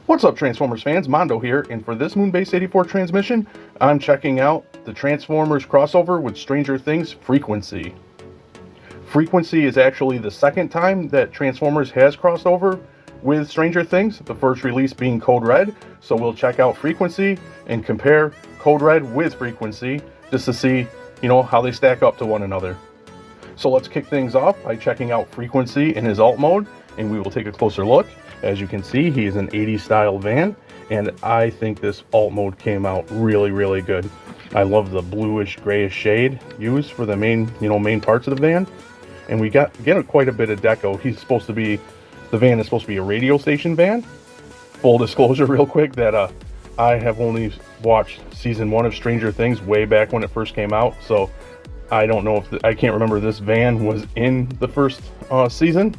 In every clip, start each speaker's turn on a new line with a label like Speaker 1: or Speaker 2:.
Speaker 1: What's up, Transformers fans? Mondo here, and for this Moonbase 84 transmission, I'm checking out the Transformers crossover with Stranger Things Freakwency. Freakwency is actually the second time that Transformers has crossed over with Stranger Things, the first release being Code Red, so we'll check out Freakwency and compare Code Red with Freakwency just to see, how they stack up to one another. So let's kick things off by checking out Freakwency in his alt mode, and we will take a closer look. As you can see, he is an 80s style van, and I think this alt mode came out really good. I love the bluish grayish shade used for the main parts of the van, and we get quite a bit of deco. The van is supposed to be a radio station van. Full disclosure real quick that I have only watched season 1 of Stranger Things way back when it first came out, so I don't know if I can't remember this van was in the first season.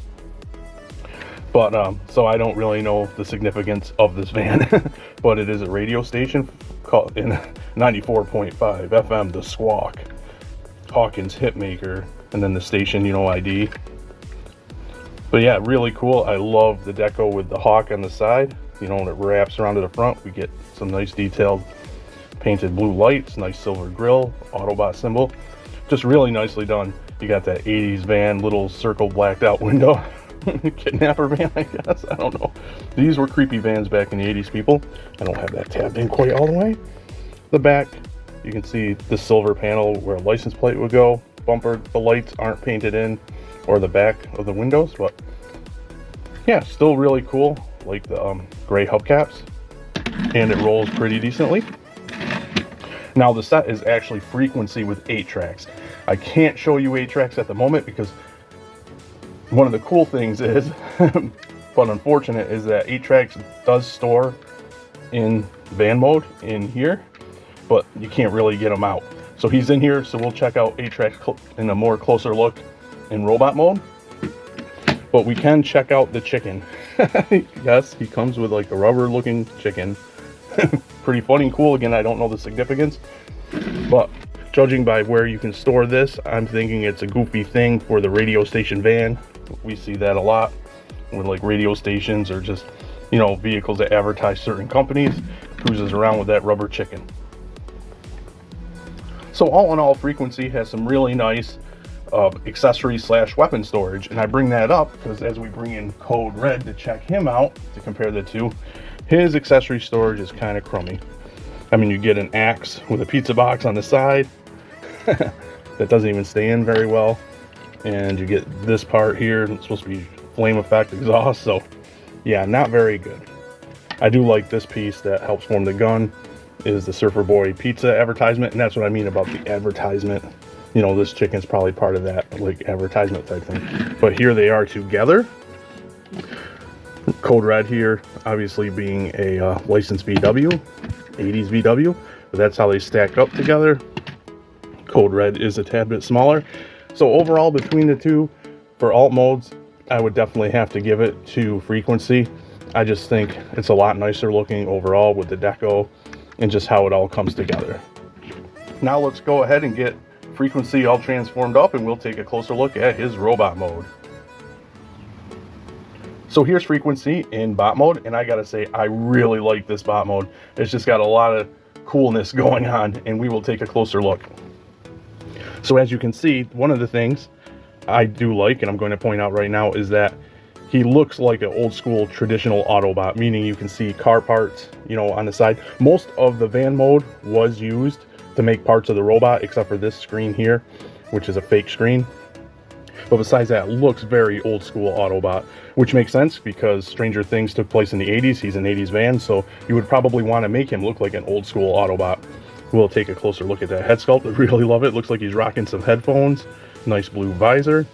Speaker 1: But so I don't really know the significance of this van, but it is a radio station called in 94.5 FM, the Squawk, Hawkins Hitmaker, and then the station, ID. But yeah, really cool. I love the deco with the hawk on the side, when it wraps around to the front. We get some nice detailed painted blue lights, nice silver grille, Autobot symbol, just really nicely done. You got that 80s van, little circle blacked out window. Kidnapper van, I guess. I don't know. These were creepy vans back in the 80s, people. I don't have that tabbed in quite all the way. The back, you can see the silver panel where a license plate would go. Bumper, the lights aren't painted in, or the back of the windows, but yeah, still really cool. Like the gray hubcaps, and it rolls pretty decently. Now the set is actually Freakwency with 8 tracks. I can't show you 8 tracks at the moment because one of the cool things is, but unfortunate, is that 8 tracks does store in van mode in here, but you can't really get them out. So he's in here, so we'll check out 8 tracks in a more closer look in robot mode. But we can check out the chicken. Yes, he comes with like a rubber looking chicken. Pretty funny and cool. Again, I don't know the significance, but judging by where you can store this, I'm thinking it's a goofy thing for the radio station van. We see that a lot with like radio stations or just, vehicles that advertise certain companies, cruises around with that rubber chicken. So all in all, Freakwency has some really nice accessories / weapon storage, and I bring that up because as we bring in Code Red to check him out, to compare the two, his accessory storage is kind of crummy. I mean, you get an axe with a pizza box on the side that doesn't even stay in very well, and you get this part here, it's supposed to be flame effect exhaust, so yeah, not very good. I do like this piece that helps form the gun, is the Surfer Boy pizza advertisement, and that's what I mean about the advertisement. This chicken's probably part of that, like, advertisement type thing. But here they are together. Code Red here, obviously being a licensed VW, 80s VW, but that's how they stack up together. Code Red is a tad bit smaller. So overall, between the two, for alt modes, I would definitely have to give it to Freakwency. I just think it's a lot nicer looking overall with the deco and just how it all comes together. Now let's go ahead and get Freakwency all transformed up, and we'll take a closer look at his robot mode. So here's Freakwency in bot mode, and I gotta say, I really like this bot mode. It's just got a lot of coolness going on, and we will take a closer look. So as you can see, one of the things I do like, and I'm going to point out right now, is that he looks like an old school traditional Autobot, meaning you can see car parts, on the side. Most of the van mode was used to make parts of the robot, except for this screen here, which is a fake screen. But besides that, it looks very old school Autobot, which makes sense because Stranger Things took place in the 80s. He's an 80s van, so you would probably want to make him look like an old school Autobot. We'll take a closer look at that head sculpt. I really love it. Looks like he's rocking some headphones. Nice blue visor.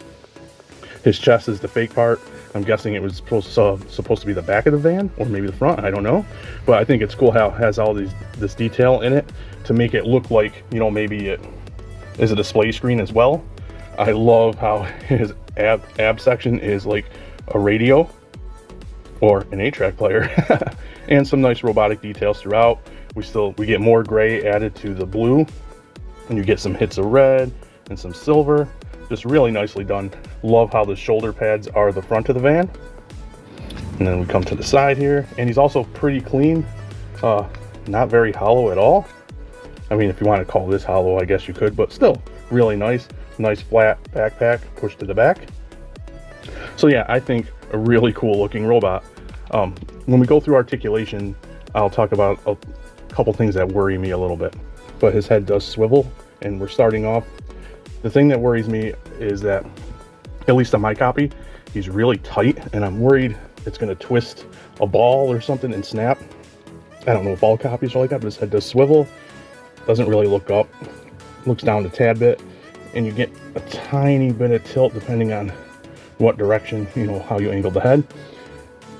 Speaker 1: His chest is the fake part. I'm guessing it was supposed to be the back of the van, or maybe the front, I don't know. But I think it's cool how it has all this detail in it to make it look like, maybe it is a display screen as well. I love how his ab section is like a radio or an 8-track player. And some nice robotic details throughout. We get more gray added to the blue, and you get some hits of red and some silver. Just really nicely done. Love how the shoulder pads are the front of the van. And then we come to the side here, and he's also pretty clean, not very hollow at all. I mean, if you want to call this hollow, I guess you could, but still really nice flat backpack pushed to the back. So yeah, I think a really cool looking robot. When we go through articulation, I'll talk about a couple things that worry me a little bit, but his head does swivel, and we're starting off. The thing that worries me is that, at least on my copy, he's really tight, and I'm worried it's going to twist a ball or something and snap. I don't know if all copies are like that, but his head does swivel, doesn't really look up, looks down a tad bit, and you get a tiny bit of tilt depending on what direction, you know, how you angle the head.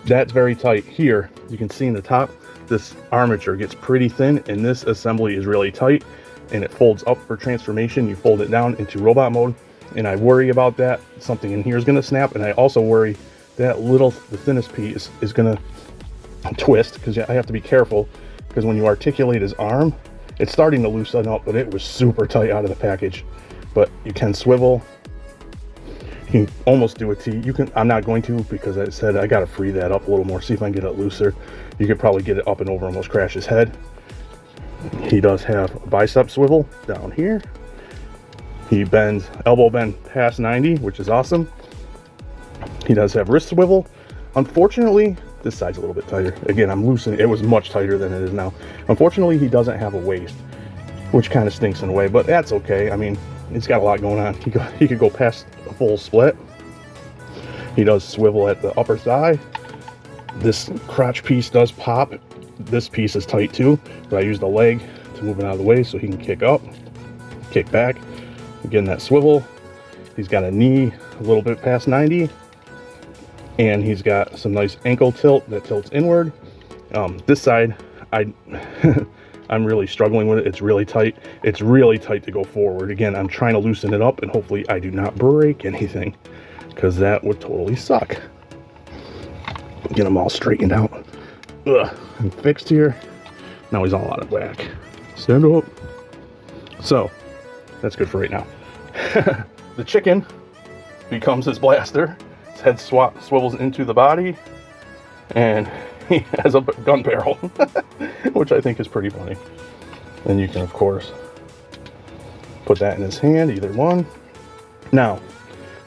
Speaker 1: That's very tight. Here, you can see in the top, this armature gets pretty thin, and this assembly is really tight, and it folds up for transformation. You fold it down into robot mode, and I worry about that. Something in here is going to snap, and I also worry that the thinnest piece is going to twist, because I have to be careful, because when you articulate his arm, it's starting to loosen up, but it was super tight out of the package. But you can swivel. You can almost do a T. I'm not going to, because I said I got to free that up a little more, see if I can get it looser. You could probably get it up and over, almost crash his head. He does have a bicep swivel down here. He bends, elbow bend past 90, which is awesome. He does have wrist swivel. Unfortunately, this side's a little bit tighter. Again, I'm loosening. It was much tighter than it is now. Unfortunately, he doesn't have a waist, which kind of stinks in a way, but that's okay. I mean, he's got a lot going on. He could go past a full split. He does swivel at the upper thigh. This crotch piece does pop. This piece is tight too, but I use the leg to move it out of the way so he can kick up, kick back. Again, that swivel. He's got a knee a little bit past 90, and he's got some nice ankle tilt that tilts inward. This side, I'm really struggling with it. It's really tight. It's really tight to go forward. Again, I'm trying to loosen it up, and hopefully I do not break anything, because that would totally suck. Get him all straightened out. Ugh, and fixed here. Now he's all out of whack. Stand up. So, that's good for right now. The chicken becomes his blaster. His head swivels into the body, and he has a gun barrel, which I think is pretty funny. And you can, of course, put that in his hand, either one. Now,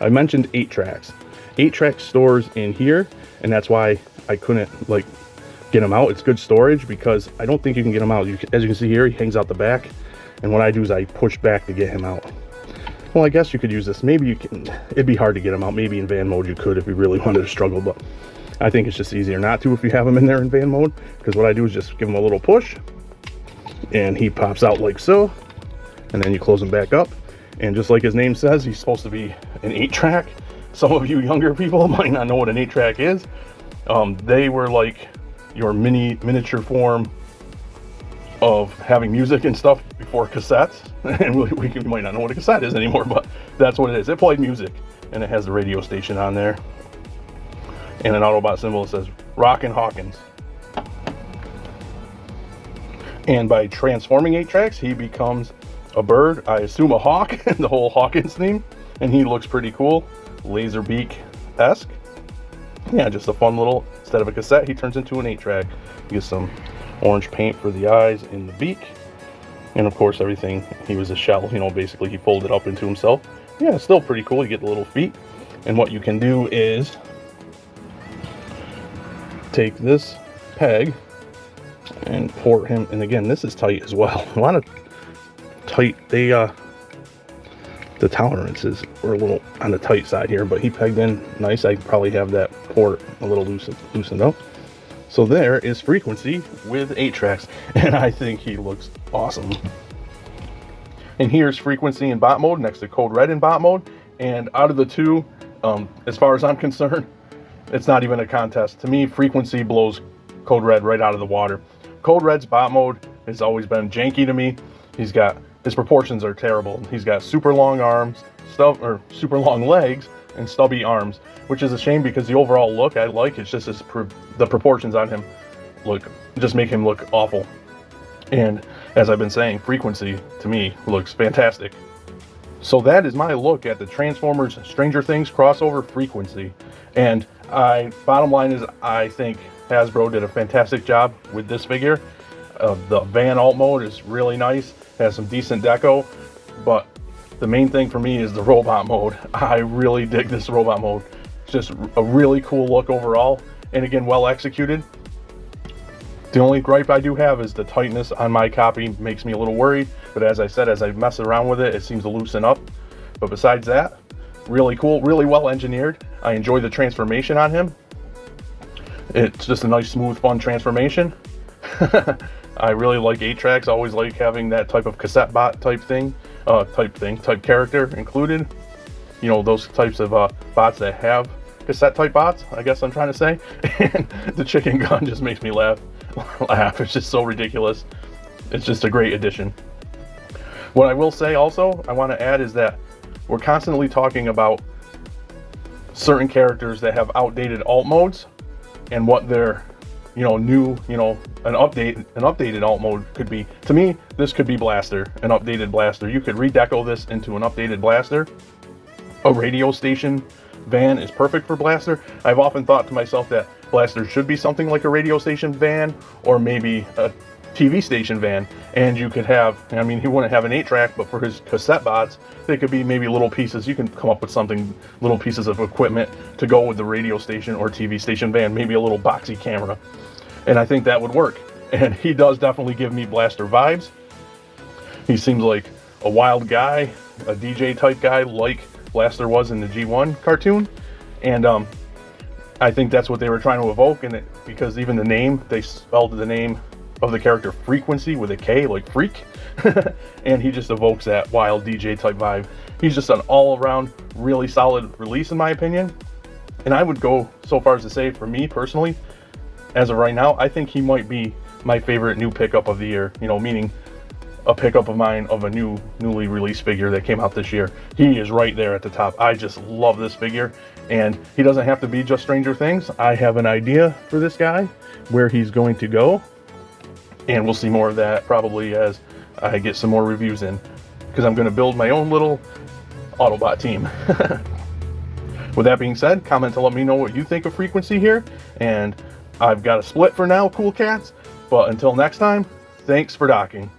Speaker 1: I mentioned 8 tracks. 8-track stores in here, and that's why I couldn't, get him out. It's good storage, because I don't think you can get him out. As you can see here, he hangs out the back, and what I do is I push back to get him out. Well, I guess you could use this. Maybe you can. It'd be hard to get him out. Maybe in van mode you could if you really wanted to struggle, but I think it's just easier not to if you have him in there in van mode, because what I do is just give him a little push, and he pops out like so, and then you close him back up, and just like his name says, he's supposed to be an 8-track. Some of you younger people might not know what an 8-track is. They were like your miniature form of having music and stuff before cassettes, and we might not know what a cassette is anymore, but that's what it is. It played music, and it has the radio station on there, and an Autobot symbol that says Rockin' Hawkins. And by transforming 8 tracks, he becomes a bird, I assume a hawk, the whole Hawkins theme, and he looks pretty cool, Laserbeak-esque. Yeah, just a fun little, instead of a cassette, he turns into an 8-track. Gets some orange paint for the eyes and the beak, and of course everything, he was a shell, basically he folded up into himself. Yeah, still pretty cool. You get the little feet, and what you can do is take this peg and port him, and again, this is tight as well. A lot of tight. The tolerances were a little on the tight side here, but he pegged in nice. I probably have that port a little loosened up. So there is Freakwency with 8 tracks, and I think he looks awesome. And here's Freakwency in bot mode next to Code Red in bot mode, and out of the two, as far as I'm concerned, it's not even a contest. To me, Freakwency blows Code Red right out of the water. Code Red's bot mode has always been janky to me. His proportions are terrible. He's got super long arms, super long legs, and stubby arms, which is a shame because the overall look I like. It's just the proportions on him just make him look awful. And as I've been saying, Freakwency to me looks fantastic. So that is my look at the Transformers Stranger Things crossover Freakwency. And bottom line is, I think Hasbro did a fantastic job with this figure. The van alt mode is really nice, has some decent deco, but the main thing for me is the robot mode. I really dig this robot mode. It's just a really cool look overall, and again, well executed. The only gripe I do have is the tightness on my copy makes me a little worried, but as I said, as I mess around with it, it seems to loosen up. But besides that, really cool, really well engineered. I enjoy the transformation on him. It's just a nice, smooth, fun transformation. I really like 8-tracks, always like having that type of cassette bot type character included. You know, those types of bots that have cassette type bots, I guess I'm trying to say. And the chicken gun just makes me laugh. It's just so ridiculous. It's just a great addition. What I will say also, I want to add is that we're constantly talking about certain characters that have outdated alt modes and what their, new, an updated alt mode could be. To me, this could be Blaster, an updated Blaster. You could redeco this into an updated Blaster. A radio station van is perfect for Blaster. I've often thought to myself that Blaster should be something like a radio station van, or maybe a TV station van, and you could have, he wouldn't have an 8-track, but for his cassette bots, they could be maybe little pieces. You can come up with something, little pieces of equipment to go with the radio station or TV station van, maybe a little boxy camera, and I think that would work. And he does definitely give me Blaster vibes. He seems like a wild guy, a DJ type guy, like Blaster was in the G1 cartoon, and I think that's what they were trying to evoke, and because even the name, they spelled the name of the character Freakwency with a K, like freak, and he just evokes that wild DJ type vibe. He's just an all-around really solid release in my opinion, and I would go so far as to say, for me personally, as of right now, I think he might be my favorite new pickup of the year, meaning a pickup of mine of a newly released figure that came out this year. He is right there at the top. I just love this figure, and he doesn't have to be just Stranger Things. I have an idea for this guy, where he's going to go, and we'll see more of that probably as I get some more reviews in, because I'm going to build my own little Autobot team. With that being said, comment to let me know what you think of Freakwency here, and I've got a split for now, cool cats, but until next time, thanks for docking.